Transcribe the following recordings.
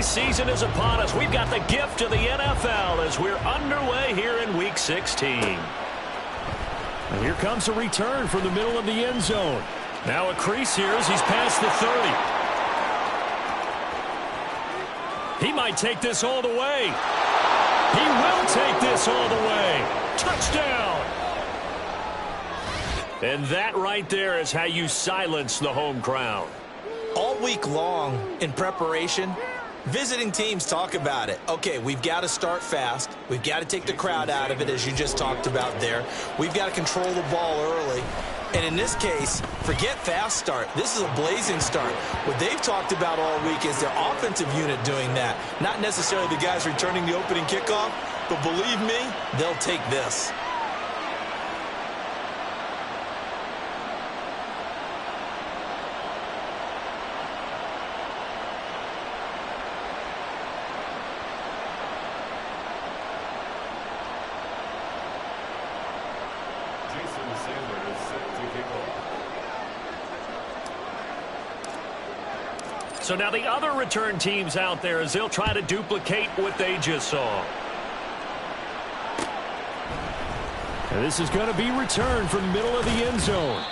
season is upon us. We've got the gift of the NFL as we're underway here in Week 16. And here comes a return from the middle of the end zone. Now a crease here as he's past the 30. He might take this all the way. He will take this all the way. Touchdown! And that right there is how you silence the home crowd. All week long in preparation, visiting teams talk about it. Okay, we've got to start fast. We've got to take the crowd out of it, as you just talked about there. We've got to control the ball early. And in this case, forget fast start. This is a blazing start. What they've talked about all week is their offensive unit doing that. Not necessarily the guys returning the opening kickoff, but believe me, they'll take this. So now the other return teams out there as they'll try to duplicate what they just saw. And this is going to be returned from the middle of the end zone.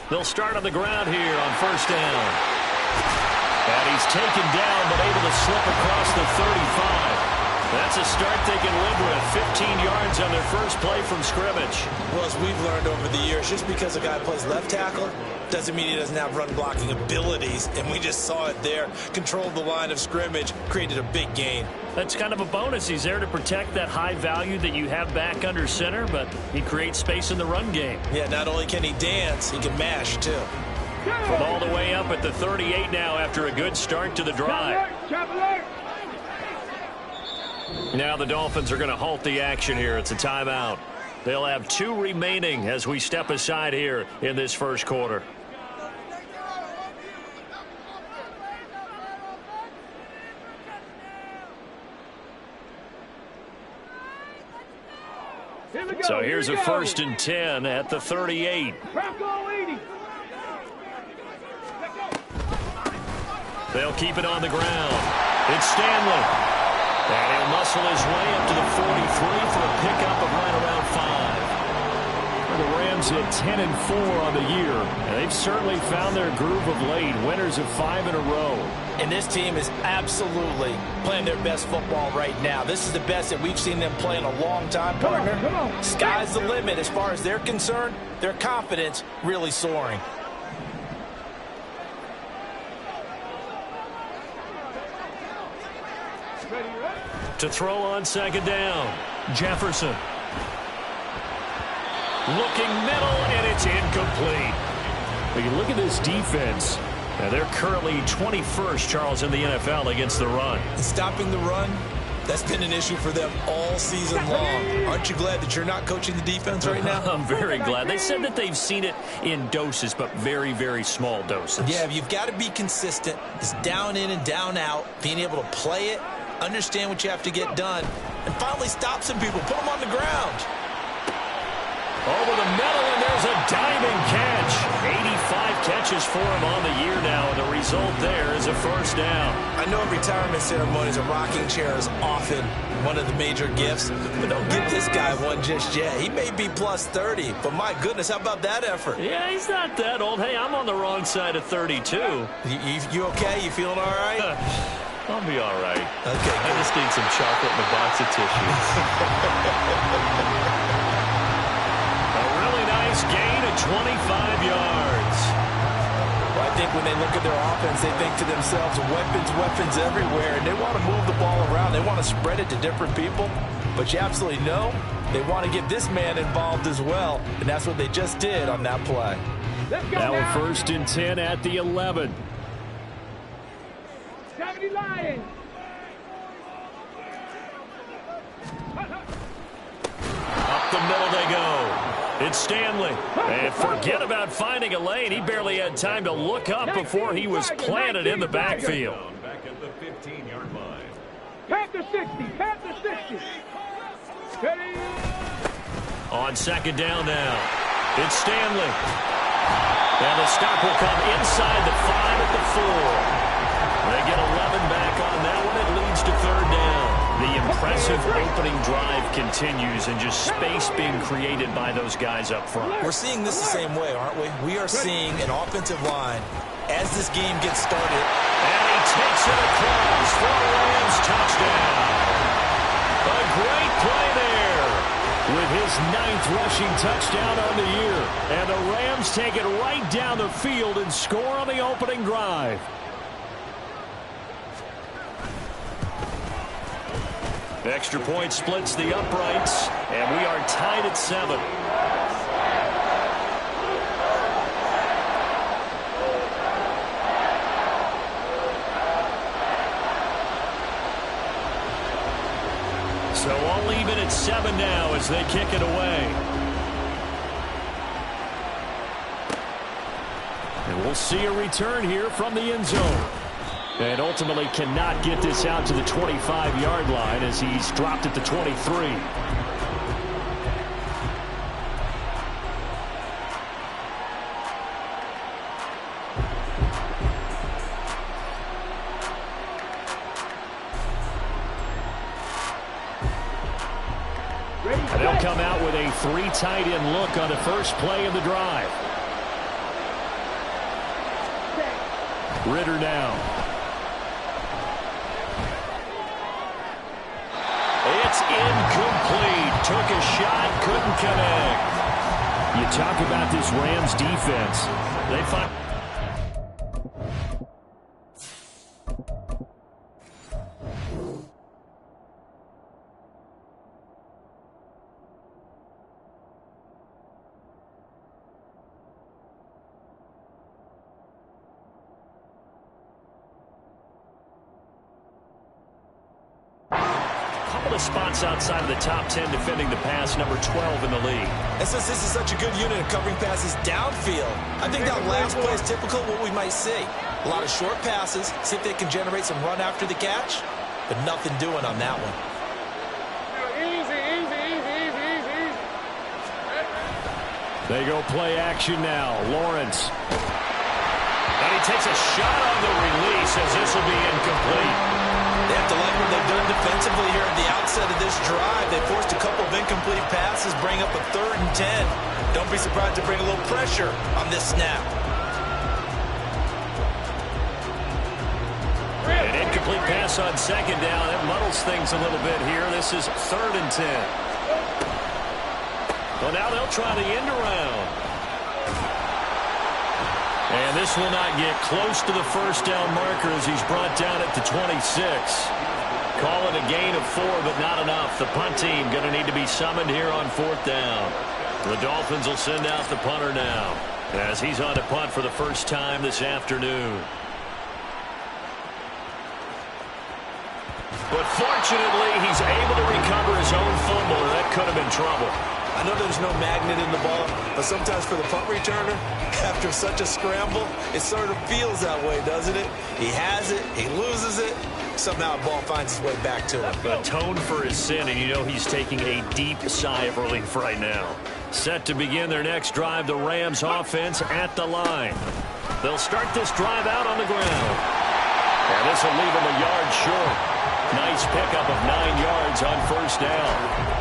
They'll start on the ground here on first down. And he's taken down but able to slip across the 35. That's a start they can live with. 15 yards on their first play from scrimmage. Well, as we've learned over the years, just because a guy plays left tackle doesn't mean he doesn't have run blocking abilities. And we just saw it there. Controlled the line of scrimmage, created a big gain. That's kind of a bonus. He's there to protect that high value that you have back under center, but he creates space in the run game. Yeah, not only can he dance, he can mash, too. All the way up at the 38 now after a good start to the drive. Now the Dolphins are going to halt the action here. It's a timeout. They'll have 2 remaining as we step aside here in this first quarter. So here's a 1st and 10 at the 38. They'll keep it on the ground. It's Stanley. And he'll muscle his way up to the 43 for a pickup of right around 5. The Rams hit 10-4 on the year, and they've certainly found their groove of late. Winners of 5 in a row. And this team is absolutely playing their best football right now. This is the best that we've seen them play in a long time, partner. Come on. Sky's the limit as far as they're concerned. Their confidence really soaring. To throw on second down, Jefferson. Looking middle, and it's incomplete. But you look at this defense. Now they're currently 21st, Charles, in the NFL against the run. Stopping the run, that's been an issue for them all season long. Aren't you glad that you're not coaching the defense right now? I'm very glad. They said that they've seen it in doses, but very, very small doses. Yeah, you've got to be consistent. It's down in and down out, being able to play it, understand what you have to get done, and finally stop some people, put them on the ground. Over the middle, and there's a diving catch. 85 catches for him on the year now, and the result there is a first down. I know at retirement ceremonies, a rocking chair is often one of the major gifts, but don't give this guy one just yet. He may be plus 30, but my goodness, how about that effort? Yeah, he's not that old. Hey, I'm on the wrong side of 32. You okay? You feeling all right? I'll be all right. Okay, I just need some chocolate and a box of tissues. A really nice gain of 25 yards. Well, I think when they look at their offense, they think to themselves, weapons everywhere, and they want to move the ball around. They want to spread it to different people, but you absolutely know they want to get this man involved as well, and that's what they just did on that play. Now a 1st and 10 at the 11. Up the middle they go. It's Stanley. And forget about finding a lane. He barely had time to look up before he was planted in the backfield. Back at the 15-yard line. Count to 60. Count to 60. Ready? On second down now, it's Stanley. And the stop will come inside the 5 at the 4. They get 11 back on that one. It leads to third down. The impressive opening drive continues, and just space being created by those guys up front. We're seeing this the same way, aren't we? We are seeing an offensive line as this game gets started. And he takes it across for a Rams touchdown. A great play there with his 9th rushing touchdown on the year. And the Rams take it right down the field and score on the opening drive. Extra point splits the uprights, and we are tied at 7. So all even at 7 now as they kick it away. And we'll see a return here from the end zone. And ultimately cannot get this out to the 25-yard line as he's dropped at the 23. And they'll come out with a 3 tight end look on the first play of the drive. Ritter now. It's incomplete. Took a shot, couldn't connect. You talk about this Rams defense. They find... spots outside of the top 10 defending the pass, number 12 in the league. And since this is such a good unit of covering passes downfield, I think that last play is typical of what we might see. A lot of short passes, see if they can generate some run after the catch, but nothing doing on that one. They go play action now. Lawrence. And he takes a shot on the release as this will be incomplete. They have to like what they've done defensively here at the outset of this drive. They forced a couple of incomplete passes, bring up a 3rd and 10. Don't be surprised to bring a little pressure on this snap. An incomplete pass on second down. That muddles things a little bit here. This is 3rd and 10. Well, now they'll try the end around. And this will not get close to the first down marker as he's brought down at the 26. Call it a gain of 4, but not enough. The punt team going to need to be summoned here on 4th down. The Dolphins will send out the punter now as he's on to punt for the first time this afternoon. But fortunately, he's able to recover his own fumble, and that could have been trouble. I know there's no magnet in the ball, but sometimes for the punt returner, after such a scramble, it sort of feels that way, doesn't it? He has it, he loses it, somehow the ball finds its way back to him. Atone for his sin, and you know he's taking a deep sigh of relief right now. Set to begin their next drive, the Rams offense at the line. They'll start this drive out on the ground. And this will leave them a yard short. Nice pickup of 9 yards on first down.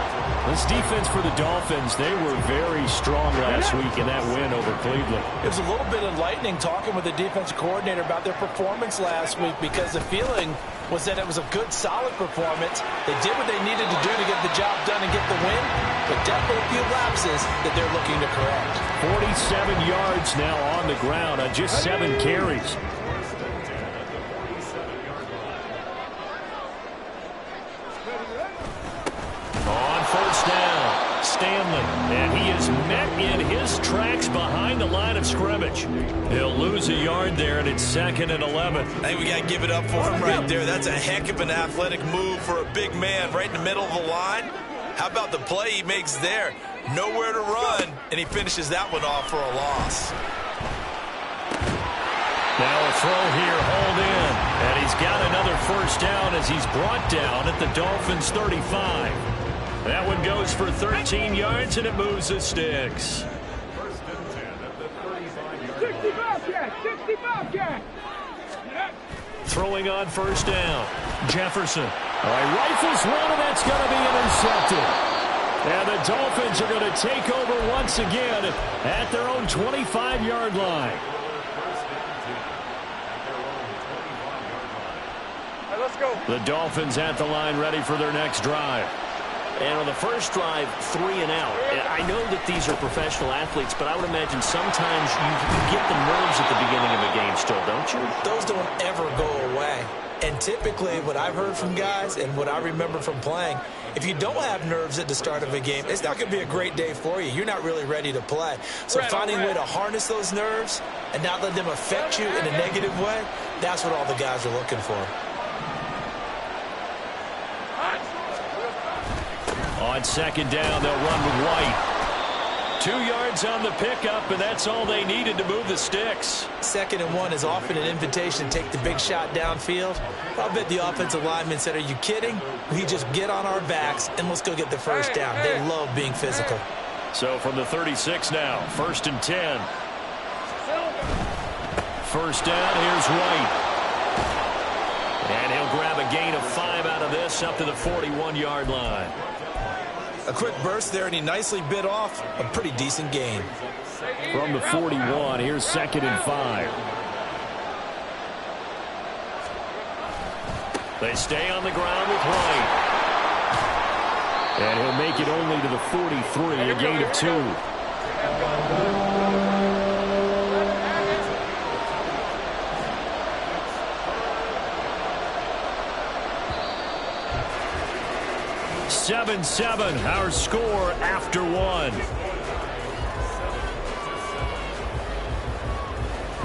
This defense for the Dolphins, they were very strong last week in that win over Cleveland. It was a little bit enlightening talking with the defensive coordinator about their performance last week because the feeling was that it was a good, solid performance. They did what they needed to do to get the job done and get the win, but definitely a few lapses that they're looking to correct. 47 yards now on the ground on just 7 carries. Stanley. And he is met in his tracks behind the line of scrimmage. He'll lose a yard there, and it's 2nd and 11. I think we got to give it up for him right there. That's a heck of an athletic move for a big man right in the middle of the line. How about the play he makes there? Nowhere to run, and he finishes that one off for a loss. Now a throw here, hold in. And he's got another first down as he's brought down at the Dolphins' 35. That one goes for 13 yards, and it moves the sticks. First and 10 at the 35-yard 60 Bobcat, 60 Bobcat. Throwing on first down. Jefferson. All right, rifles one, and that's going to be intercepted. And the Dolphins are going to take over once again at their own 25-yard line. Let's go. The Dolphins at the line, ready for their next drive. And on the first drive, 3 and out. I know that these are professional athletes, but I would imagine sometimes you get the nerves at the beginning of a game still, don't you? Those don't ever go away. And typically what I've heard from guys and what I remember from playing, if you don't have nerves at the start of a game, it's not going to be a great day for you. You're not really ready to play. So finding a way to harness those nerves and not let them affect you in a negative way, that's what all the guys are looking for. On second down, they'll run with White. 2 yards on the pickup, and that's all they needed to move the sticks. 2nd and 1 is often an invitation to take the big shot downfield. I bet the offensive lineman said, are you kidding? We just get on our backs and let's go get the first down. They love being physical. So from the 36 now, 1st and 10. First down, here's White. And he'll grab a gain of 5 out of this up to the 41-yard line. A quick burst there, and he nicely bit off a pretty decent gain. From the 41, here's 2nd and 5. They stay on the ground with White. And he'll make it only to the 43, a gain of 2. 7-7, our score after 1.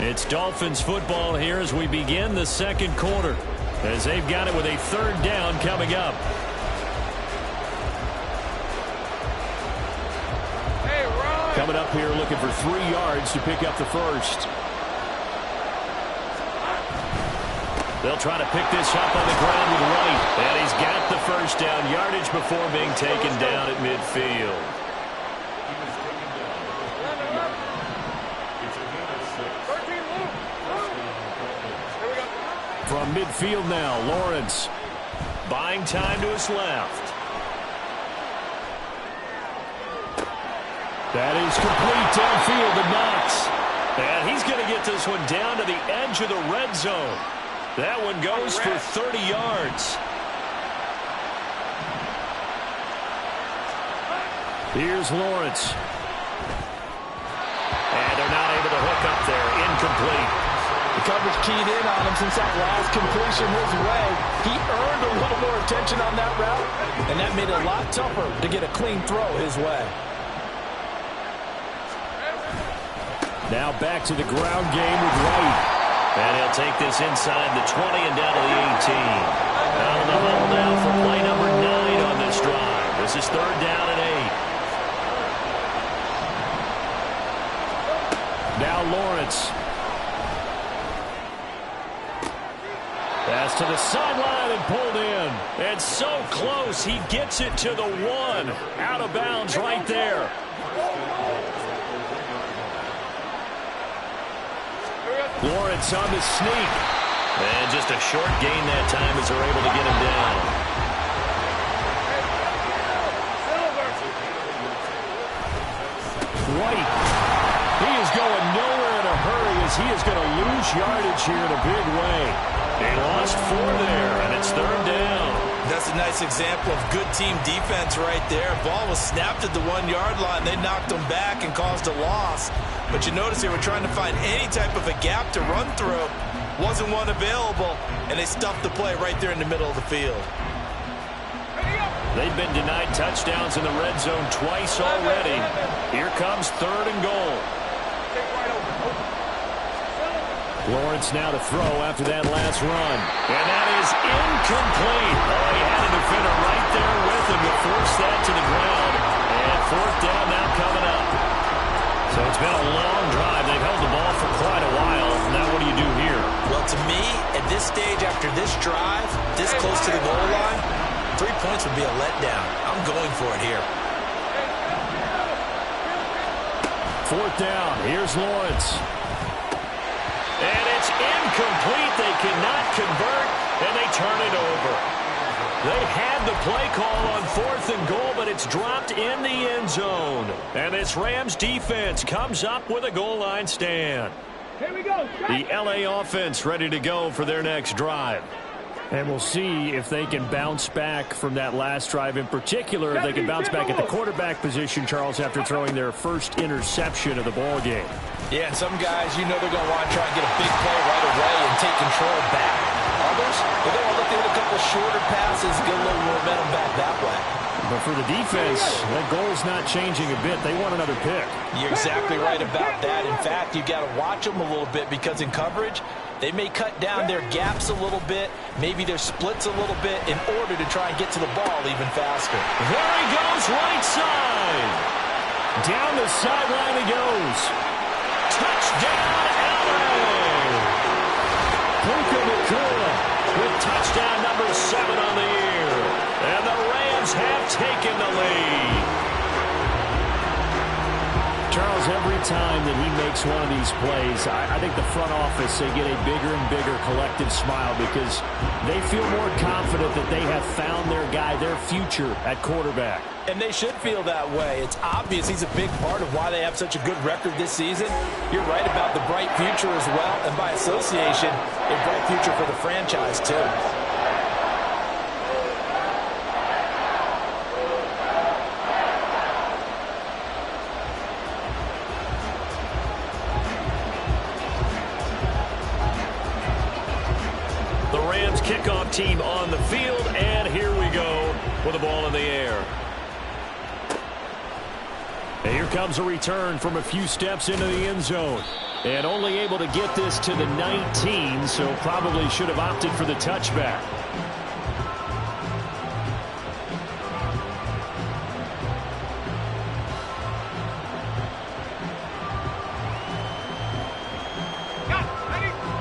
It's Dolphins football here as we begin the second quarter, as they've got it with a 3rd down coming up. Coming up here looking for 3 yards to pick up the first. They'll try to pick this up on the ground with White. And he's got the first down, yardage before being taken down at midfield. From midfield now, Lawrence. Buying time to his left. That is complete downfield to Knox. And he's going to get this one down to the edge of the red zone. That one goes for 30 yards. Here's Lawrence. And they're not able to hook up there. Incomplete. The coverage keyed in on him since that last completion his way. He earned a little more attention on that route, and that made it a lot tougher to get a clean throw his way. Now back to the ground game with White. And he'll take this inside the 20 and down to the 18. Out of the huddle now for play number 9 on this drive. This is 3rd down and 8. Now Lawrence. Pass to the sideline and pulled in. And so close, he gets it to the 1. Out of bounds right there. Lawrence on the sneak. And just a short gain that time as they're able to get him down. White. He is going nowhere in a hurry as he is going to lose yardage here in a big way. They lost 4 there, and it's 3rd down. That's a nice example of good team defense right there. Ball was snapped at the 1-yard line. They knocked him back and caused a loss. But you notice they were trying to find any type of a gap to run through. Wasn't one available, and they stuffed the play right there in the middle of the field. They've been denied touchdowns in the red zone twice already. Here comes 3rd and goal. Lawrence now to throw after that last run. And that is incomplete. Oh, he had a defender right there with him to force that to the ground. And 4th down now coming up. So it's been a long drive. They've held the ball for quite a while. Now what do you do here? Well, to me, at this stage after this drive, this close to the goal line, 3 points would be a letdown. I'm going for it here. 4th down. Here's Lawrence. And it's incomplete. They cannot convert, and they turn it over. They had the play call on 4th and goal, but it's dropped in the end zone. And this Rams defense comes up with a goal line stand. Here we go. The LA offense ready to go for their next drive. And we'll see if they can bounce back from that last drive. In particular, if they can bounce back at the quarterback position, Charles, after throwing their first interception of the ball game. Yeah, and some guys, you know they're going to want to try and get a big play right away and take control back. Others, they're going to look at a couple shorter passes, get a little momentum back that way. But for the defense, that goal's not changing a bit. They want another pick. You're exactly right about that. In fact, you've got to watch them a little bit because in coverage, they may cut down their gaps a little bit, maybe their splits a little bit in order to try and get to the ball even faster. There he goes, right side. Down the sideline he goes. Touchdown, LA! Comegetchasome with touchdown number 7 on the year. And the Rams have taken the lead. Charles, every time that he makes one of these plays, I think the front office, they get a bigger and bigger collective smile because they feel more confident that they have found their guy, their future at quarterback. And they should feel that way. It's obvious he's a big part of why they have such a good record this season. You're right about the bright future as well, and by association, a bright future for the franchise too. Kickoff team on the field, and here we go with the ball in the air. And here comes a return from a few steps into the end zone. And only able to get this to the 19, so probably should have opted for the touchback.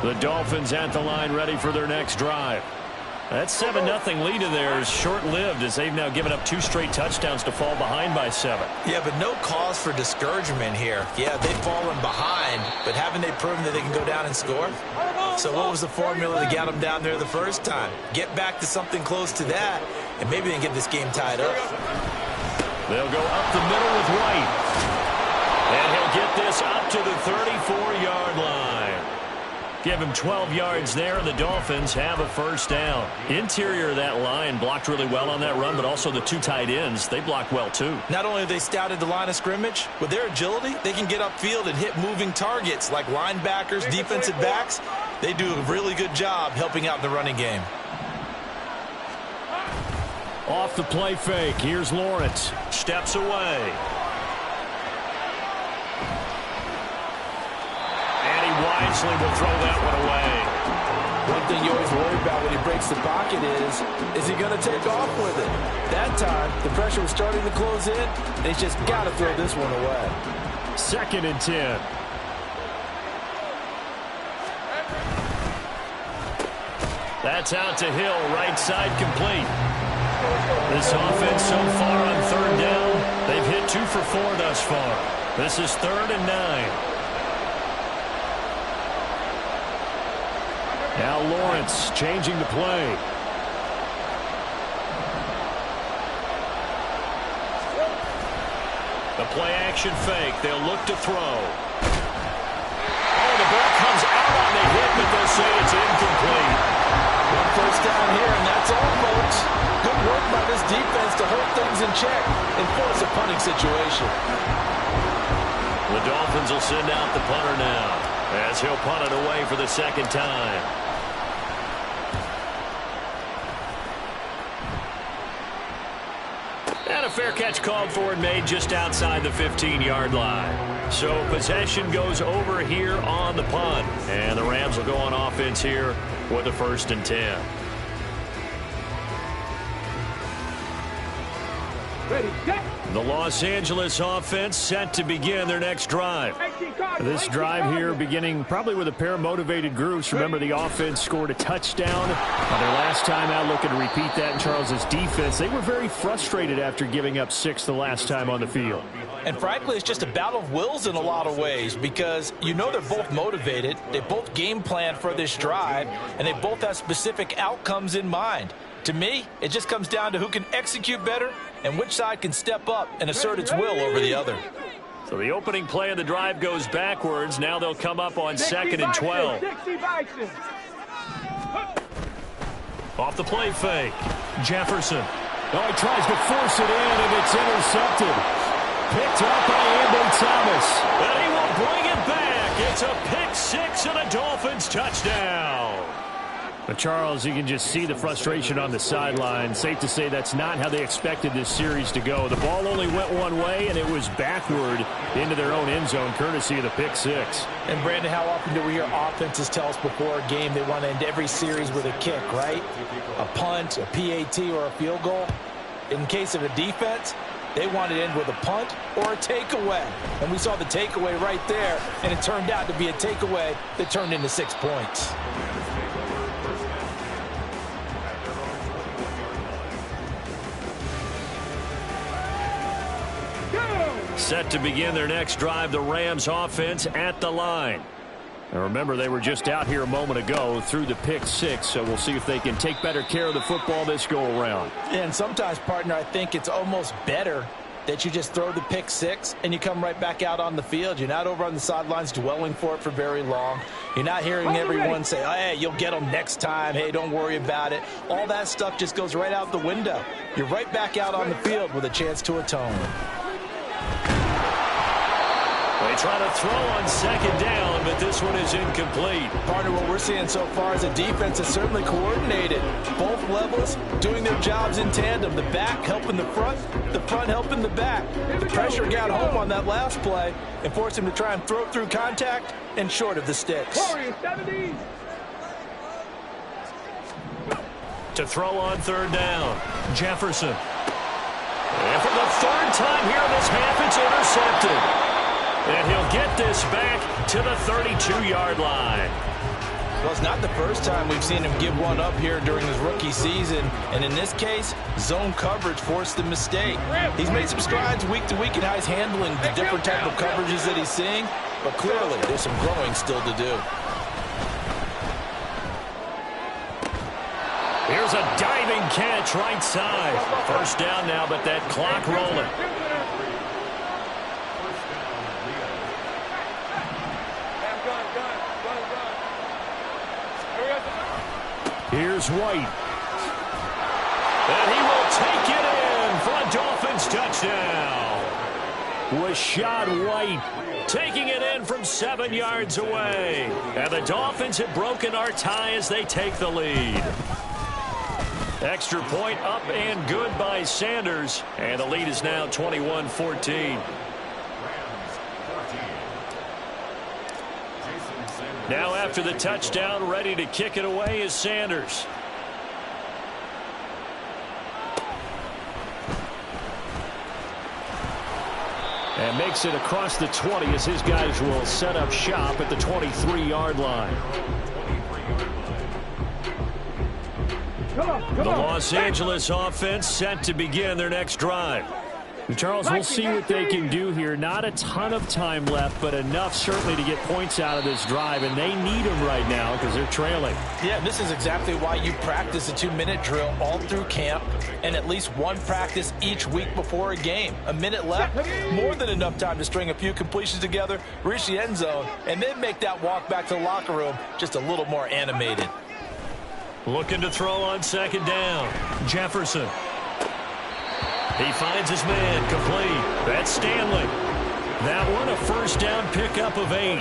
The Dolphins at the line ready for their next drive. That 7-0 lead of theirs short-lived as they've now given up 2 straight touchdowns to fall behind by 7. Yeah, but no cause for discouragement here. Yeah, they've fallen behind, but haven't they proven that they can go down and score? So what was the formula to get them down there the first time? Get back to something close to that, and maybe they can get this game tied up. They'll go up the middle with White. And he'll get this up to the 34-yard line. Give him 12 yards there, and the Dolphins have a first down. Interior of that line blocked really well on that run, but also the 2 tight ends, they blocked well too. Not only have they scouted the line of scrimmage, with their agility, they can get upfield and hit moving targets like linebackers, defensive backs. They do a really good job helping out in the running game. Off the play fake, here's Lawrence. Steps away. Wisely will throw that one away. One thing you always worry about when he breaks the pocket is he going to take off with it? That time, the pressure was starting to close in, and he's just got to throw this one away. 2nd and 10. That's out to Hill, right side complete. This offense so far on 3rd down, they've hit 2 for 4 thus far. This is 3rd and 9. Now Lawrence changing the play. The play action fake. They'll look to throw. Oh, the ball comes out on the hit, but they'll say it's incomplete. 1 first down here, and that's all, folks. Good work by this defense to hold things in check and force a punting situation. The Dolphins will send out the punter now as he'll punt it away for the 2nd time. And a fair catch called for and made just outside the 15-yard line. So possession goes over here on the punt. And the Rams will go on offense here with a 1st and 10. Ready, set. The Los Angeles offense set to begin their next drive. This drive here beginning probably with a pair of motivated groups. Remember, the offense scored a touchdown on their last time out, looking to repeat that in Charles's defense. They were very frustrated after giving up 6 the last time on the field. And frankly, it's just a battle of wills in a lot of ways because you know they're both motivated. They both game plan for this drive, and they both have specific outcomes in mind. To me, it just comes down to who can execute better and which side can step up and assert its will over the other. So the opening play of the drive goes backwards. Now they'll come up on 2nd and 12. Off the play fake. Jefferson. Oh, he tries to force it in, and it's intercepted. Picked up by Amber Thomas. And he will bring it back. It's a pick 6 and a Dolphins touchdown. But Charles, you can just see the frustration on the sideline. Safe to say that's not how they expected this series to go. The ball only went one way, and it was backward into their own end zone, courtesy of the pick 6. And, Brandon, how often do we hear offenses tell us before a game they want to end every series with a kick, right? A punt, a PAT, or a field goal. In case of a defense, they want to end with a punt or a takeaway. And we saw the takeaway right there, and it turned out to be a takeaway that turned into 6 points. Set to begin their next drive, the Rams offense at the line. And remember, they were just out here a moment ago through the pick 6, so we'll see if they can take better care of the football this go-around. And sometimes, partner, I think it's almost better that you just throw the pick 6 and you come right back out on the field. You're not over on the sidelines dwelling for it for very long. You're not hearing everyone say, oh, hey, you'll get them next time. Hey, don't worry about it. All that stuff just goes right out the window. You're right back out on the field with a chance to atone. They try to throw on 2nd down, but this one is incomplete. Partner, what we're seeing so far is a defense that's certainly coordinated. Both levels doing their jobs in tandem. The back helping the front helping the back. The pressure got home on that last play and forced him to try and throw through contact and short of the sticks. To throw on 3rd down, Jefferson. And for the 3rd time here in this half, it's intercepted. And he'll get this back to the 32-yard line. Well, it's not the first time we've seen him give one up here during his rookie season. And in this case, zone coverage forced the mistake. He's made some strides week to week in how he's handling the different type of coverages that he's seeing. But clearly, there's some growing still to do. Here's a diving catch right side. 1st down now, but that clock rolling. Here's White. And he will take it in for a Dolphins touchdown. Rashad White taking it in from 7 yards away. And the Dolphins have broken our tie as they take the lead. Extra point up and good by Sanders. And the lead is now 21-14. Now after the touchdown, ready to kick it away is Sanders. And makes it across the 20 as his guys will set up shop at the 23-yard line. The Los Angeles offense set to begin their next drive. Charles, we'll see what they can do here. Not a ton of time left, but enough certainly to get points out of this drive, and they need them right now because they're trailing. Yeah, this is exactly why you practice a 2-minute drill all through camp and at least one practice each week before a game. A minute left, more than enough time to string a few completions together, reach the end zone, and then make that walk back to the locker room just a little more animated. Looking to throw on 2nd down. Jefferson. He finds his man, complete. That's Stanley. That one a 1st down pickup of 8.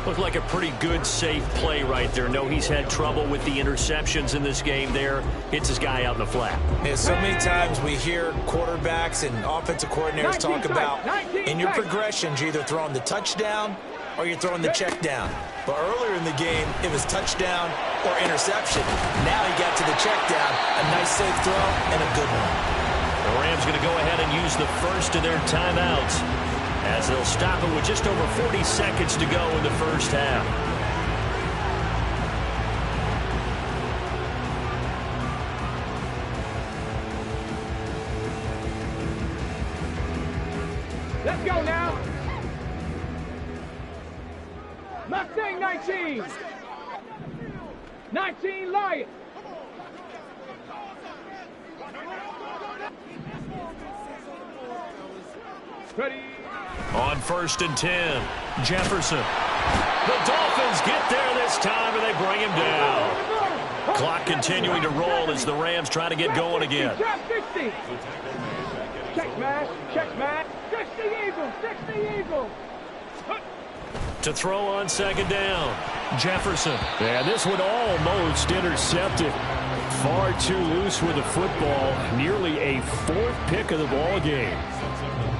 Looked like a pretty good, safe play right there. No, he's had trouble with the interceptions in this game there. Hits his guy out in the flat. Yeah, so many times we hear quarterbacks and offensive coordinators talk about in your progressions, you're either throwing the touchdown or you're throwing the check down. But earlier in the game, it was touchdown or interception. Now he got to the check down. A nice safe throw and a good one. The Rams going to go ahead and use the first of their timeouts, as they'll stop it with just over 40 seconds to go in the first half. Let's go now. Mustang 19. 19 Lion. Ready. On 1st and 10, Jefferson. The Dolphins get there this time, and they bring him down. Clock continuing to roll as the Rams try to get going again. Trap 60. Check smash. Check smash. 60 Eagles. 60 Eagles. To throw on 2nd down, Jefferson. And this one almost intercepted. Far too loose with the football. Nearly a 4th pick of the ball game.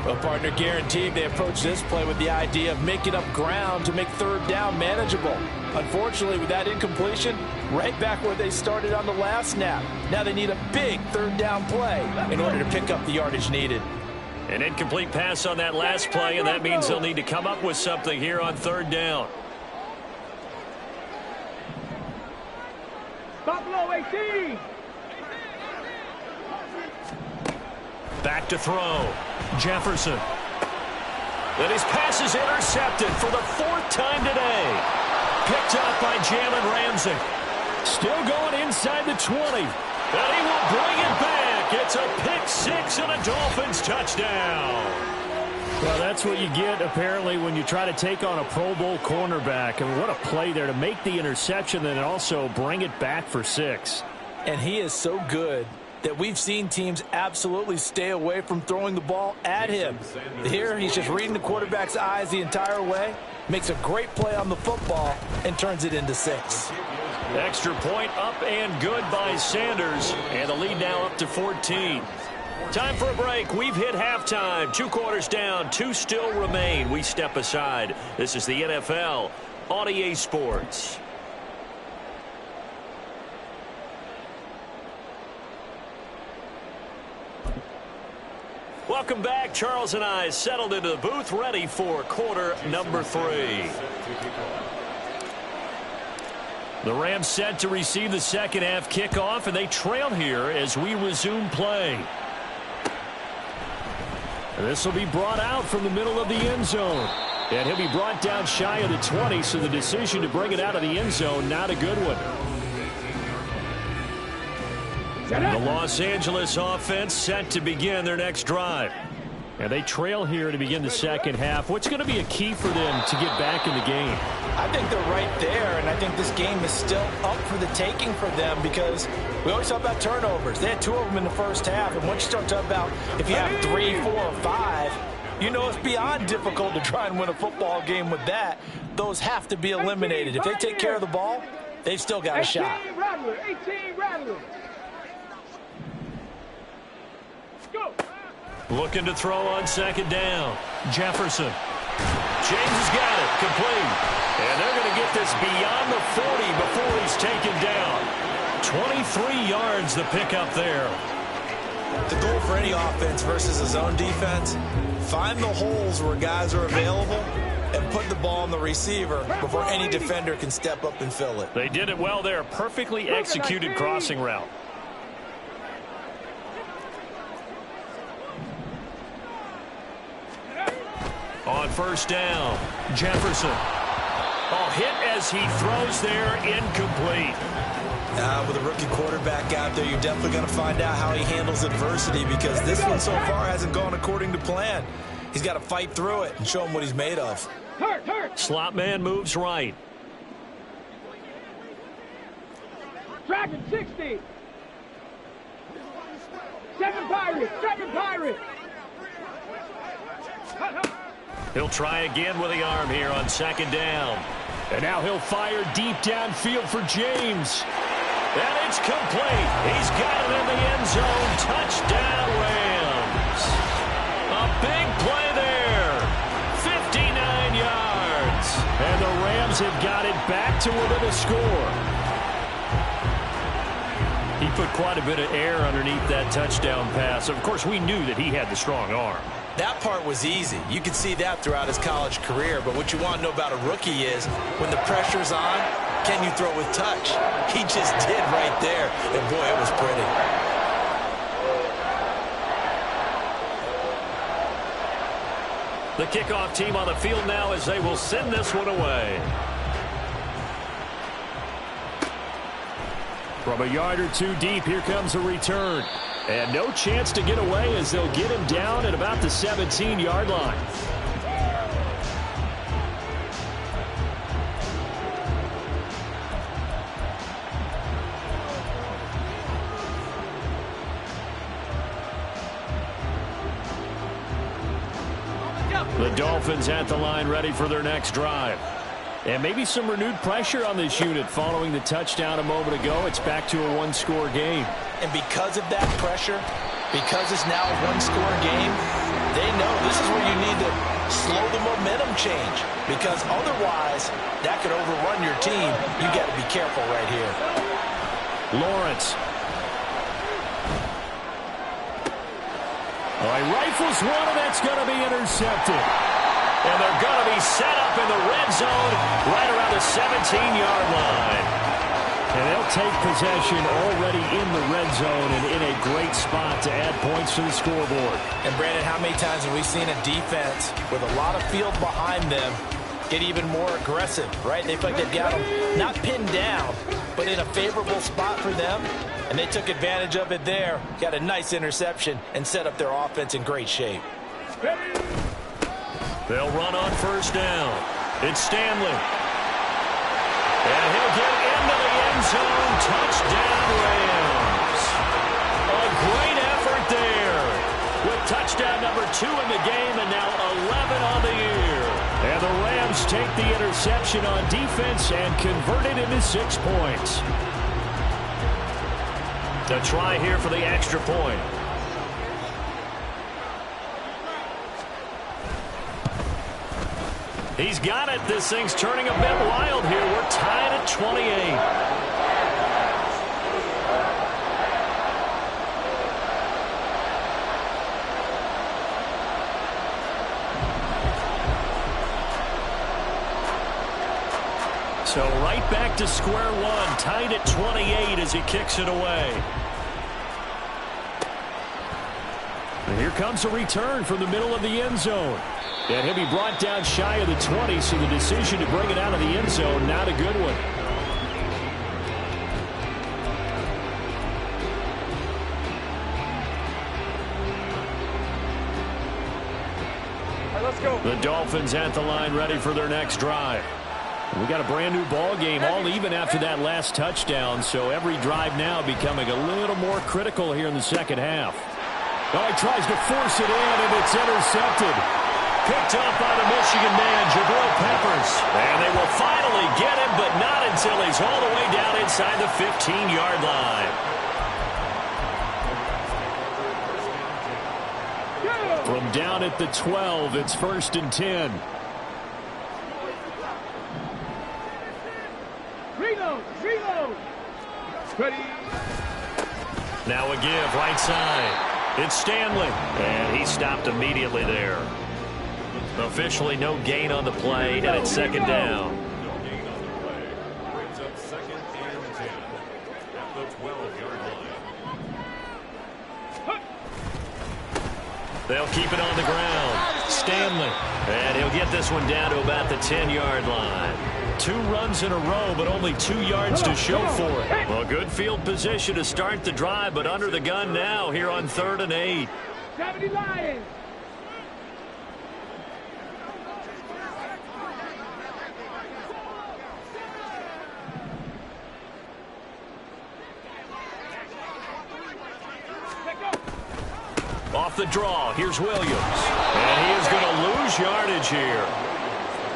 Well, partner, guaranteed they approach this play with the idea of making up ground to make 3rd down manageable. Unfortunately, with that incompletion, right back where they started on the last snap. Now they need a big 3rd down play in order to pick up the yardage needed. An incomplete pass on that last play, and that means they'll need to come up with something here on 3rd down. Buffalo 18. Back to throw. Jefferson. And his pass is intercepted for the 4th time today. Picked up by Jalen Ramsey. Still going inside the 20. And he will bring it back. It's a pick 6 and a Dolphins touchdown. Well, that's what you get, apparently, when you try to take on a Pro Bowl cornerback. I mean, what a play there to make the interception and also bring it back for 6. And he is so good that we've seen teams absolutely stay away from throwing the ball at him. Here, he's just reading the quarterback's eyes the entire way, makes a great play on the football, and turns it into 6. Extra point up and good by Sanders. And the lead now up to 14. Time for a break. We've hit halftime. 2 quarters down. 2 still remain. We step aside. This is the NFL on EA Sports. Welcome back. Charles and I settled into the booth, ready for quarter number 3. The Rams set to receive the second half kickoff, and they trail here as we resume play. And this will be brought out from the middle of the end zone. And he'll be brought down shy of the 20, so the decision to bring it out of the end zone, not a good one. The Los Angeles offense set to begin their next drive. And they trail here to begin the second half. What's going to be a key for them to get back in the game? I think they're right there, and I think this game is still up for the taking for them because we always talk about turnovers. They had 2 of them in the first half, and once you start talking about if you have 3, 4, or 5, you know it's beyond difficult to try and win a football game with that. Those have to be eliminated. If they take care of the ball, they've still got a shot. 18 Rattler. 18 Rattler. Go. Looking to throw on 2nd down. Jefferson. James has got it. Complete. And they're going to get this beyond the 40 before he's taken down. 23 yards the pickup there. The goal for any offense versus a zone defense, find the holes where guys are available and put the ball on the receiver before any defender can step up and fill it. They did it well there. Perfectly executed crossing route. On 1st down, Jefferson. Oh, hit as he throws there, incomplete. With a rookie quarterback out there, you're definitely going to find out how he handles adversity because this one so far hasn't gone according to plan. He's got to fight through it and show him what he's made of. Slot man moves right. Tracking 60. 7 Pirates. 7 Pirates. He'll try again with the arm here on 2nd down. And now he'll fire deep downfield for James. And it's complete. He's got it in the end zone. Touchdown, Rams. A big play there. 59 yards. And the Rams have got it back to within a score. He put quite a bit of air underneath that touchdown pass. Of course, we knew that he had the strong arm. That part was easy. You could see that throughout his college career. But what you want to know about a rookie is when the pressure's on, can you throw with touch? He just did right there. And, boy, it was pretty. The kickoff team on the field now as they will send this one away. From a yard or two deep, here comes a return. And no chance to get away as they'll get him down at about the 17-yard line. The Dolphins at the line ready for their next drive. And maybe some renewed pressure on this unit following the touchdown a moment ago. It's back to a one-score game. And because of that pressure, because it's now a one-score game, they know this is where you need to slow the momentum change. Because otherwise, that could overrun your team. You got to be careful right here. Lawrence. Oh, he rifles one, and that's going to be intercepted. And they're going to be set up in the red zone right around the 17-yard line. And they'll take possession already in the red zone and in a great spot to add points to the scoreboard. And, Brandon, how many times have we seen a defense with a lot of field behind them get even more aggressive, right? They feel like they've got them not pinned down, but in a favorable spot for them. And they took advantage of it there, got a nice interception, and set up their offense in great shape. They'll run on first down. It's Stanley. And he'll get into the end zone. Touchdown, Rams. A great effort there. With touchdown number 2 in the game and now 11 on the year. And the Rams take the interception on defense and convert it into 6 points. To try here for the extra point. He's got it. This thing's turning a bit wild here. We're tied at 28. So right back to square one, tied at 28 as he kicks it away. And here comes a return from the middle of the end zone. And he'll be brought down shy of the 20, so the decision to bring it out of the end zone, not a good one. All right, let's go. The Dolphins at the line ready for their next drive. We got a brand new ball game, all even after that last touchdown, so every drive now becoming a little more critical here in the second half. Oh, he tries to force it in, and it's intercepted. Picked up by the Michigan man, Jabril Peppers. And they will finally get him, but not until he's all the way down inside the 15-yard line. From down at the 12, it's 1st and 10. Reload. Ready. Now a give, right side. It's Stanley. And he stopped immediately there. Officially no gain on the play, and it's second down. No gain on the play. Brings up 2nd and 10 at the 12-yard line. They'll keep it on the ground. Stanley. And he'll get this one down to about the 10-yard line. 2 runs in a row, but only 2 yards to show for it. Well, good field position to start the drive, but under the gun now here on 3rd and 8. 70 Lions. Off the draw, here's Williams. And he is going to lose yardage here.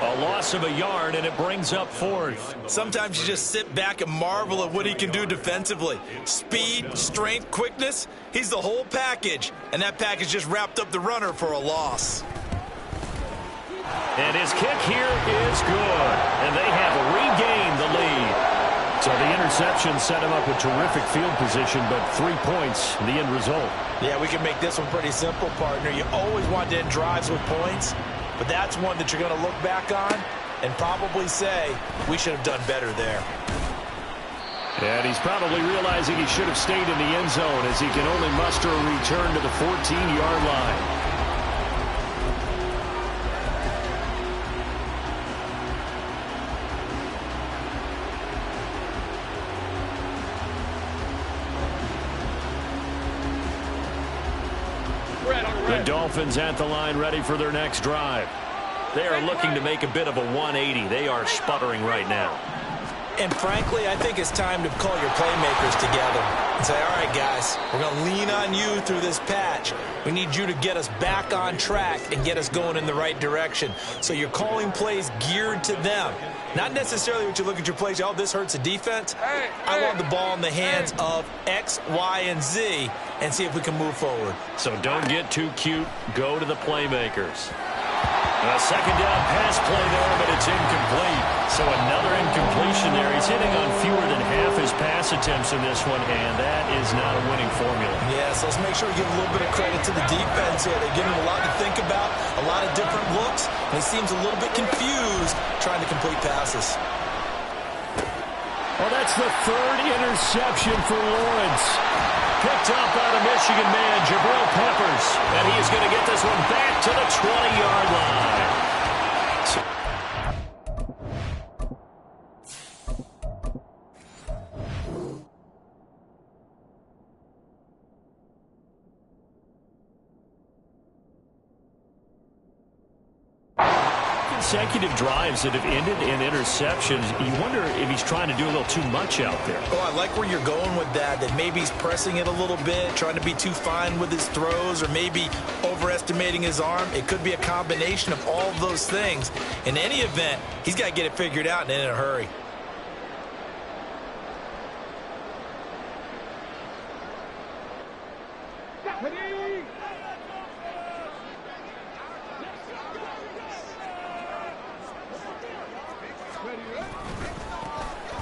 A loss of a yard, and it brings up fourth. Sometimes you just sit back and marvel at what he can do defensively. Speed, strength, quickness, he's the whole package. And that package just wrapped up the runner for a loss. And his kick here is good. And they have regained the lead. So the interception set him up with terrific field position, but 3 points, the end result. Yeah, we can make this one pretty simple, partner. You always want to end drives with points, but that's one that you're going to look back on and probably say, we should have done better there. And he's probably realizing he should have stayed in the end zone as he can only muster a return to the 14-yard line. The Dolphins at the line ready for their next drive. They are looking to make a bit of a 180. They are sputtering right now. And frankly, I think it's time to call your playmakers together and say, all right, guys, we're going to lean on you through this patch. We need you to get us back on track and get us going in the right direction. So you're calling plays geared to them. Not necessarily what you look at your plays, oh, this hurts the defense. I want the ball in the hands of X, Y, and Z and see if we can move forward. So don't get too cute. Go to the playmakers. A second down pass play there, but it's incomplete. So another incompletion there. He's hitting on fewer than half his pass attempts in this one, and that is not a winning formula. Yes, let's make sure we give a little bit of credit to the defense here. They give him a lot to think about, a lot of different looks, and he seems a little bit confused trying to complete passes. Well, that's the third interception for Lawrence. Picked up by the Michigan man, Jabril Peppers. And he is going to get this one back to the 20-yard line. Consecutive drives that have ended in interceptions. You wonder if he's trying to do a little too much out there. Oh, I like where you're going with that maybe he's pressing it a little bit, trying to be too fine with his throws, or maybe overestimating his arm. It could be a combination of all of those things. In any event, he's got to get it figured out and in a hurry.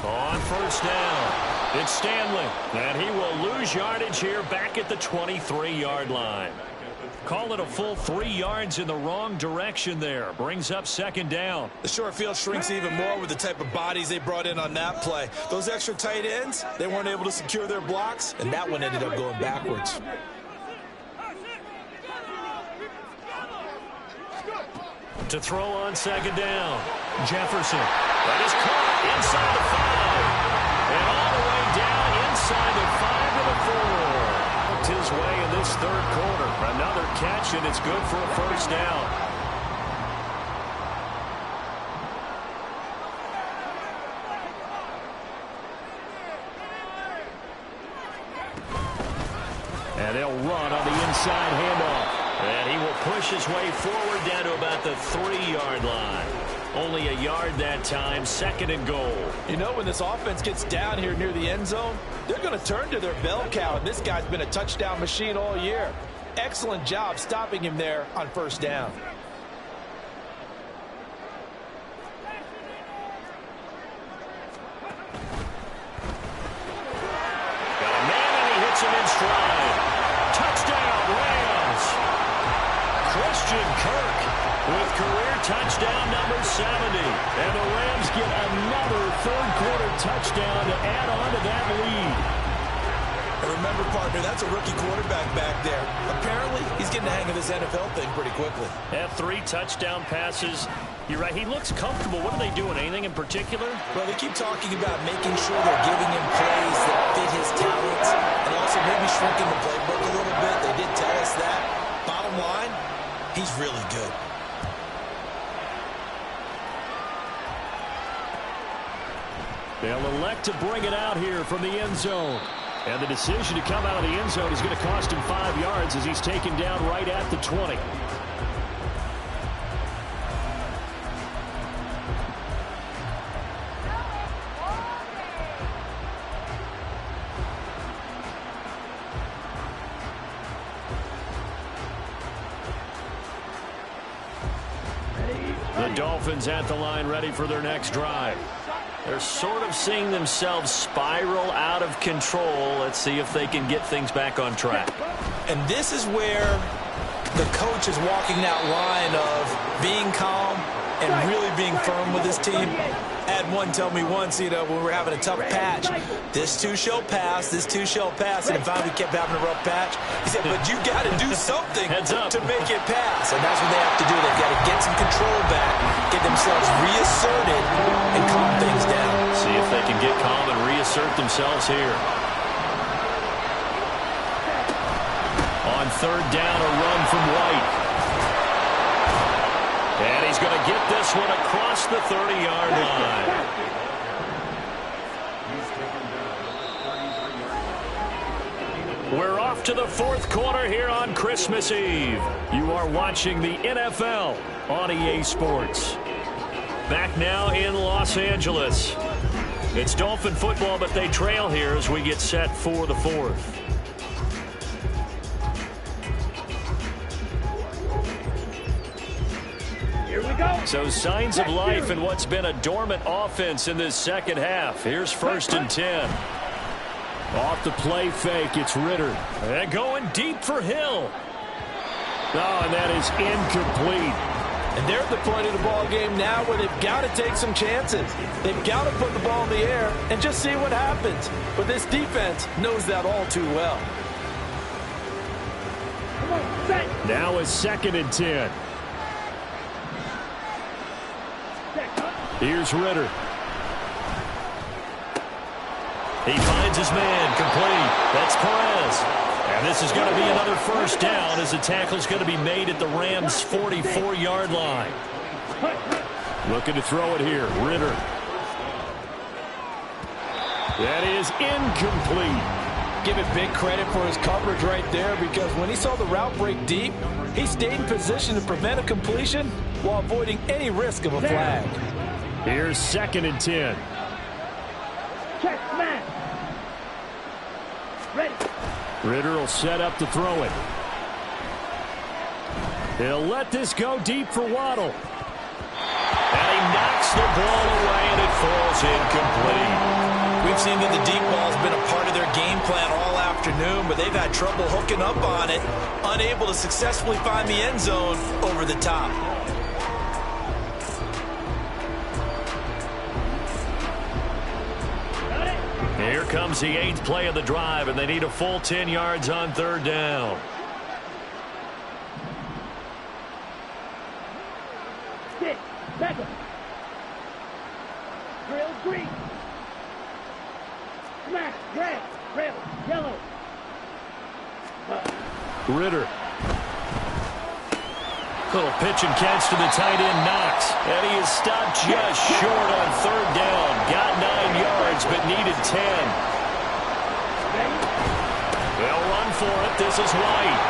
On first down, it's Stanley, and he will lose yardage here back at the 23-yard line. Call it a full 3 yards in the wrong direction there. Brings up second down. The short field shrinks even more with the type of bodies they brought in on that play. Those extra tight ends, they weren't able to secure their blocks, and that one ended up going backwards. To throw on second down, Jefferson. That is caught inside the 5. And all the way down inside the 5 to the 4. Hooked his way in this third quarter. Another catch, and it's good for a first down. And they'll run on the inside handoff. And he will push his way forward down to about the 3-yard line. Only a yard that time, second and goal. You know, when this offense gets down here near the end zone, they're going to turn to their bell cow, and this guy's been a touchdown machine all year. Excellent job stopping him there on first down. Got a man, and he hits him in stride. Touchdown, Rams. Christian Kirk with career touchdown number 70. And the Rams get another third-quarter touchdown to add on to that lead. And remember, partner, that's a rookie quarterback back there. Apparently, he's getting the hang of this NFL thing pretty quickly. Have 3 touchdown passes. You're right, he looks comfortable. What are they doing? Anything in particular? Well, they keep talking about making sure they're giving him plays that fit his talents and also maybe shrinking the playbook a little bit. They did tell us that. Bottom line, he's really good. They'll elect to bring it out here from the end zone. And the decision to come out of the end zone is going to cost him 5 yards as he's taken down right at the 20. The Dolphins at the line ready for their next drive. They're sort of seeing themselves spiral out of control. Let's see if they can get things back on track. And this is where the coach is walking that line of being calm and really being firm with his team. I had one tell me once, when we were having a tough patch, this too shall pass, this too shall pass. And finally we kept having a rough patch. He said, but you got to do something to make it pass. And that's what they have to do. They've got to get some control back, get themselves reasserted, and calm things down. See if they can get calm and reassert themselves here. On third down, a run from White. And he's going to get this one across the 30-yard line. We're off to the fourth quarter here on Christmas Eve. You are watching the NFL on EA Sports. Back now in Los Angeles. It's Dolphin football, but they trail here as we get set for the fourth. So signs of life in what's been a dormant offense in this second half. Here's 1st and 10. Off the play fake, it's Ritter. And going deep for Hill. Oh, and that is incomplete. And they're at the point of the ball game now where they've got to take some chances. They've got to put the ball in the air and just see what happens. But this defense knows that all too well. Now it's 2nd and 10. Here's Ritter. He finds his man, complete. That's Perez. And this is going to be another first down as the tackle's going to be made at the Rams' 44-yard line. Looking to throw it here, Ritter. That is incomplete. Give it big credit for his coverage right there, because when he saw the route break deep, he stayed in position to prevent a completion while avoiding any risk of a flag. Here's 2nd and 10. Check, man. Ready. Ritter will set up to throw it. He'll let this go deep for Waddle. And he knocks the ball away, and it falls incomplete. We've seen that the deep ball has been a part of their game plan all afternoon, but they've had trouble hooking up on it, unable to successfully find the end zone over the top. Here comes the 8th play of the drive, and they need a full 10 yards on 3rd down. Sit. Back up. Drill green. Smack. Red. Red. Yellow. Ritter. Little pitch and catch to the tight end, Knox. And he is stopped just short on 3rd down. Got 9 yards, but needed 10. They'll run for it. This is White.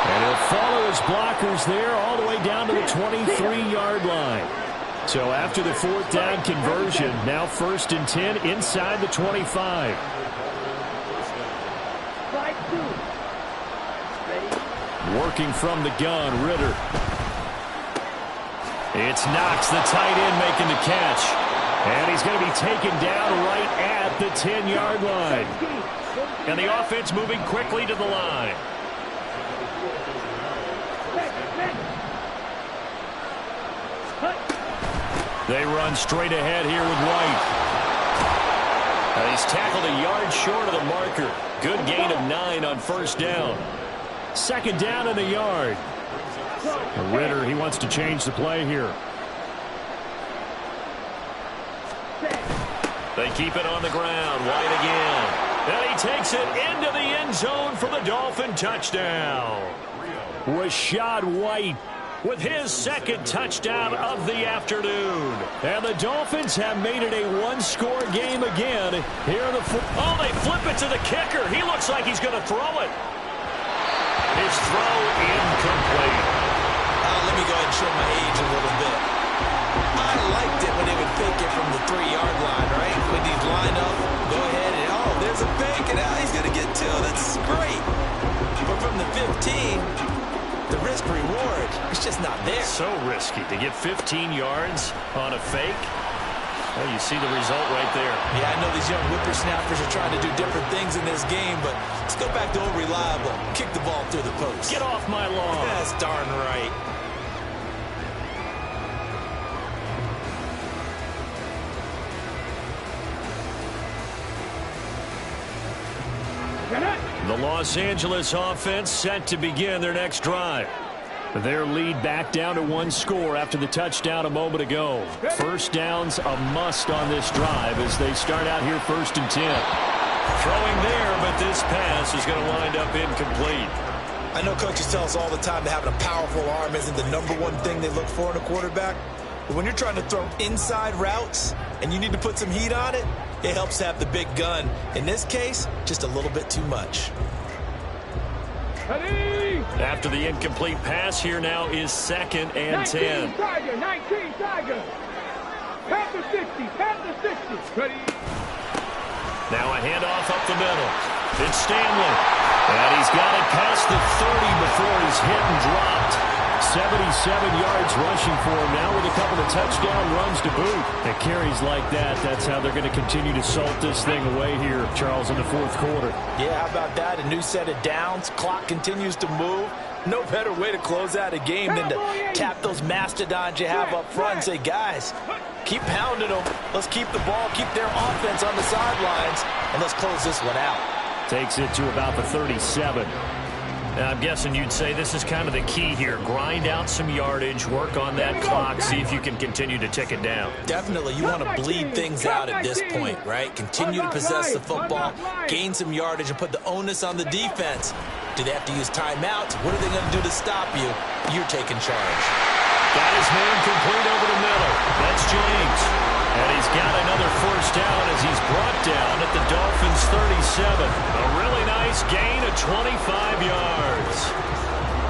And he'll follow his blockers there all the way down to the 23-yard line. So after the 4th down conversion, now 1st and 10 inside the 25. 5-2. Working from the gun, Ritter. It's Knox, the tight end, making the catch. And he's going to be taken down right at the 10-yard line. And the offense moving quickly to the line. They run straight ahead here with White. And he's tackled a yard short of the marker. Good gain of 9 on 1st down. 2nd down in the yard. Ritter, he wants to change the play here. They keep it on the ground. White again. And he takes it into the end zone for the Dolphin touchdown. Rashad White with his 2nd touchdown of the afternoon. And the Dolphins have made it a one-score game again. Here are the they flip it to the kicker. He looks like he's going to throw it. His throw incomplete. Let me go ahead and show my age a little bit. I liked it when they would fake it from the 3-yard line, right? When he'd line up, go ahead, and there's a fake, and now he's going to get 2. That's great. But from the 15, the risk-reward, it's just not there. So risky to get 15 yards on a fake. Well, you see the result right there. Yeah, I know these young whippersnappers are trying to do different things in this game, but let's go back to old reliable. Kick the ball through the post. Get off my lawn. That's darn right. The Los Angeles offense set to begin their next drive. Their lead back down to 1 score after the touchdown a moment ago. First down's a must on this drive as they start out here 1st and 10. Throwing there, but this pass is going to wind up incomplete. I know coaches tell us all the time that having a powerful arm isn't the #1 thing they look for in a quarterback. But when you're trying to throw inside routes and you need to put some heat on it, it helps to have the big gun. In this case, just a little bit too much. After the incomplete pass, here now is 2nd and 10. 19 Tiger, 19 Tiger. Panther 60, Panther 60. Ready? Now a handoff up the middle. It's Stanley. And he's got it past the 30 before he's hit and dropped. 77 yards rushing for him now with a couple of touchdown runs to boot. It carries like that. That's how they're going to continue to salt this thing away here, Charles, in the 4th quarter. Yeah, how about that? A new set of downs. Clock continues to move. No better way to close out a game than to tap those mastodons you have up front and say, guys, keep pounding them. Let's keep the ball, keep their offense on the sidelines, and let's close this one out. Takes it to about the 37. Now, I'm guessing you'd say this is kind of the key here. Grind out some yardage, work on that clock, see if you can continue to tick it down. Definitely, you want to bleed things out at this point, right? Continue to possess the football, gain some yardage, and put the onus on the defense. Do they have to use timeouts? What are they going to do to stop you? You're taking charge. Got his man complete over the middle. That's James. And he's got another 1st down as he's brought down at the Dolphins' 37. A really nice gain of 25 yards.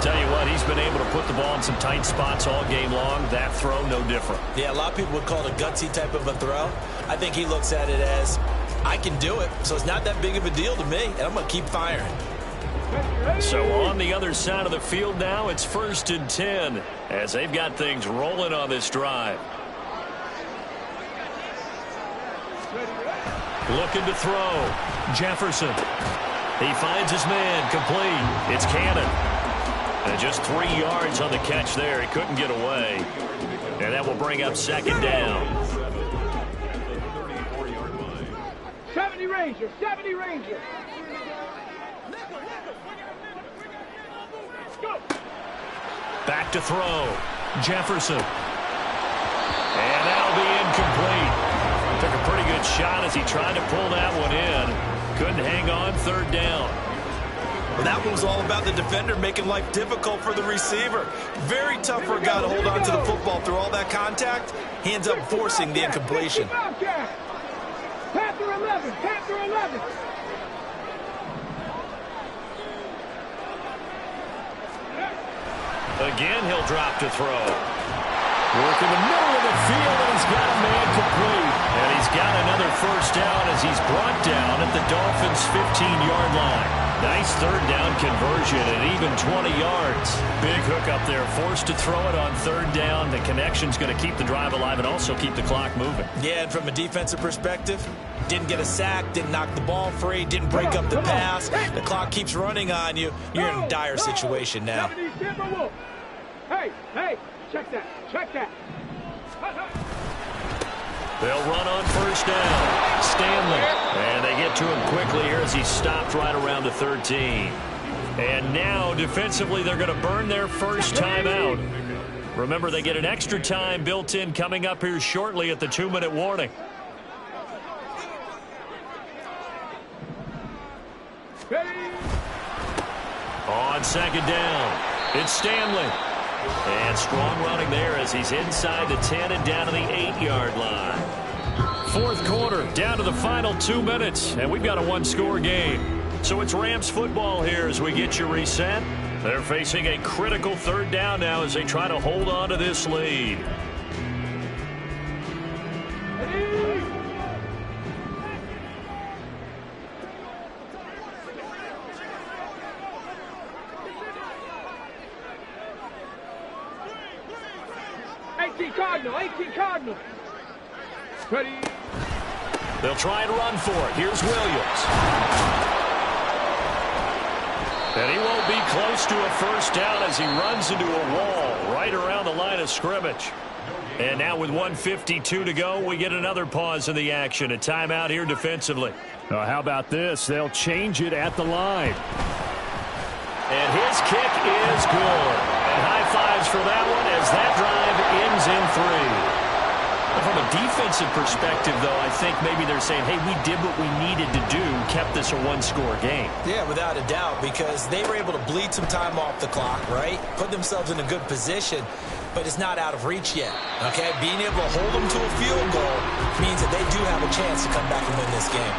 Tell you what, he's been able to put the ball in some tight spots all game long. That throw, no different. Yeah, a lot of people would call it a gutsy type of a throw. I think he looks at it as, I can do it, so it's not that big of a deal to me, and I'm going to keep firing. So on the other side of the field now, it's 1st and 10 as they've got things rolling on this drive. Looking to throw. Jefferson. He finds his man complete. It's Cannon. And just 3 yards on the catch there. He couldn't get away. And that will bring up 2nd down. 70 Rangers, 70 Rangers. Back to throw. Jefferson. And that'll be incomplete. Took a pretty good shot as he tried to pull that one in. Couldn't hang on, 3rd down. Well, that one was all about the defender making life difficult for the receiver. Very tough for a guy to hold on to the football through all that contact. He ends up forcing the incompletion. Panther 11, Panther 11. Again, he'll drop to throw. Work in the middle of the field, and he's got a man complete. And he's got another 1st down as he's brought down at the Dolphins' 15-yard line. Nice 3rd down conversion and even 20 yards. Big hook up there, forced to throw it on 3rd down. The connection's going to keep the drive alive and also keep the clock moving. Yeah, and from a defensive perspective, didn't get a sack, didn't knock the ball free, didn't break up the pass. The clock keeps running on you. You're in a dire situation now. Hey, check that, check that. They'll run on 1st down. Stanley. And they get to him quickly here as he stopped right around the 13. And now, defensively, they're going to burn their first timeout. Remember, they get an extra time built in coming up here shortly at the 2-minute warning. On 2nd down, it's Stanley. And strong running there as he's inside the 10 and down to the 8-yard line. 4th quarter, down to the final 2 minutes, and we've got a 1-score game. So it's Rams football here as we get you reset. They're facing a critical 3rd down now as they try to hold on to this lead. 18 Cardinal, 18 Cardinal. Ready. They'll try and run for it. Here's Williams. And he won't be close to a first down as he runs into a wall right around the line of scrimmage. And now with 1:52 to go, we get another pause in the action. A timeout here defensively. How about this? They'll change it at the line. And his kick is good. And high fives for that one as that drive ends in 3. From a defensive perspective, though, I think maybe they're saying, hey, we did what we needed to do, kept this a one-score game. Yeah, without a doubt, because they were able to bleed some time off the clock, right? Put themselves in a good position, but it's not out of reach yet, okay? Being able to hold them to a field goal means that they do have a chance to come back and win this game.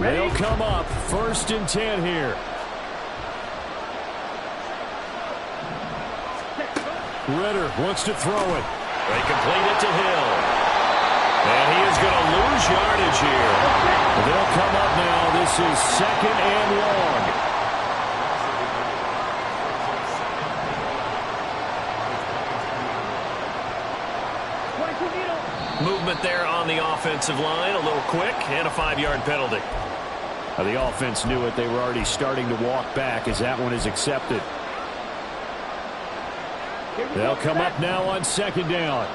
They'll come up 1st and 10 here. Ritter wants to throw it. They complete it to Hill. And he is going to lose yardage here. They'll come up now. This is 2nd and long. Movement there on the offensive line. A little quick and a 5-yard penalty. The offense knew it. They were already starting to walk back as that one is accepted. They'll come up now on 2nd down.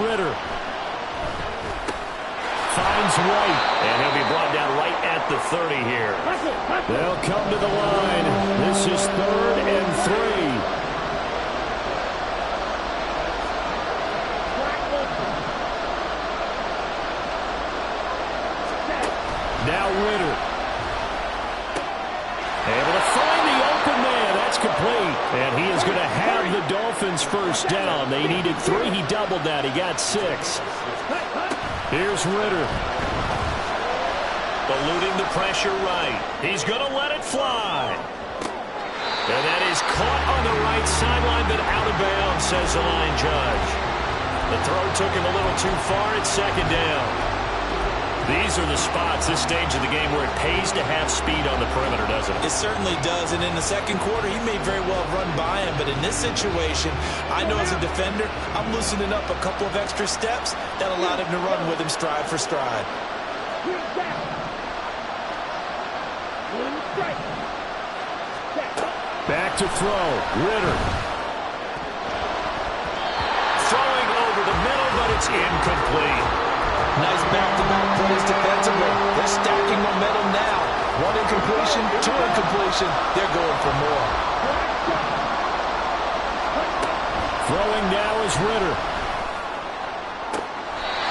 Ritter finds White, and he'll be brought down right at the 30 here. They'll come to the line. This is 3rd and 3. Now Ritter. Able to find the open man. That's complete. And he is going to have the Dolphins first down. They needed 3. He doubled that. He got 6. Here's Ritter. Eluding the pressure right. He's going to let it fly. And that is caught on the right sideline, but out of bounds, says the line judge. The throw took him a little too far. It's 2nd down. These are the spots, this stage of the game, where it pays to have speed on the perimeter, doesn't it? It certainly does, and in the 2nd quarter, he may very well run by him, but in this situation, I know as a defender, I'm loosening up a couple of extra steps that allowed him to run with him stride for stride. Back to throw, Ritter. Throwing over the middle, but it's incomplete. Nice back-to-back plays defensively. They're stacking momentum now. 1 incompletion, 2 incompletion. They're going for more. Throwing now is Ritter.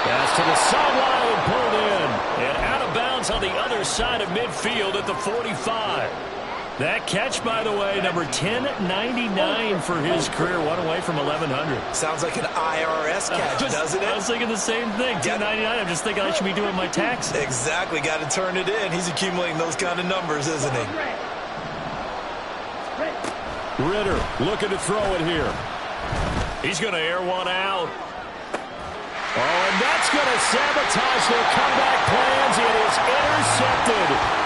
Pass to the sideline and pulled in. And out of bounds on the other side of midfield at the 45. That catch, by the way, number 1099 for his career. One away from 1,100. Sounds like an IRS catch, doesn't it? I was thinking the same thing. 1099. I'm just thinking I should be doing my taxes. Exactly. Got to turn it in. He's accumulating those kind of numbers, isn't he? Ritter looking to throw it here. He's going to air one out. Oh, and that's going to sabotage their comeback plans. It is intercepted.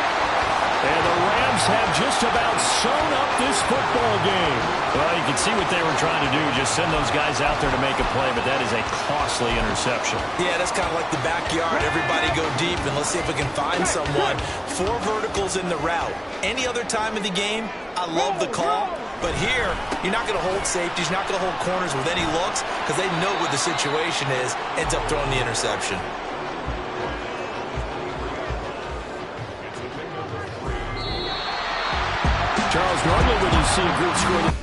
And the Rams have just about sewn up this football game. Well, you can see what they were trying to do, just send those guys out there to make a play, but that is a costly interception. Yeah, that's kind of like the backyard. Everybody go deep, and let's see if we can find someone. 4 verticals in the route. Any other time of the game, I love the call. But here, you're not going to hold safeties, you're not going to hold corners with any looks, because they know what the situation is, ends up throwing the interception. Charles, normally when you see a group score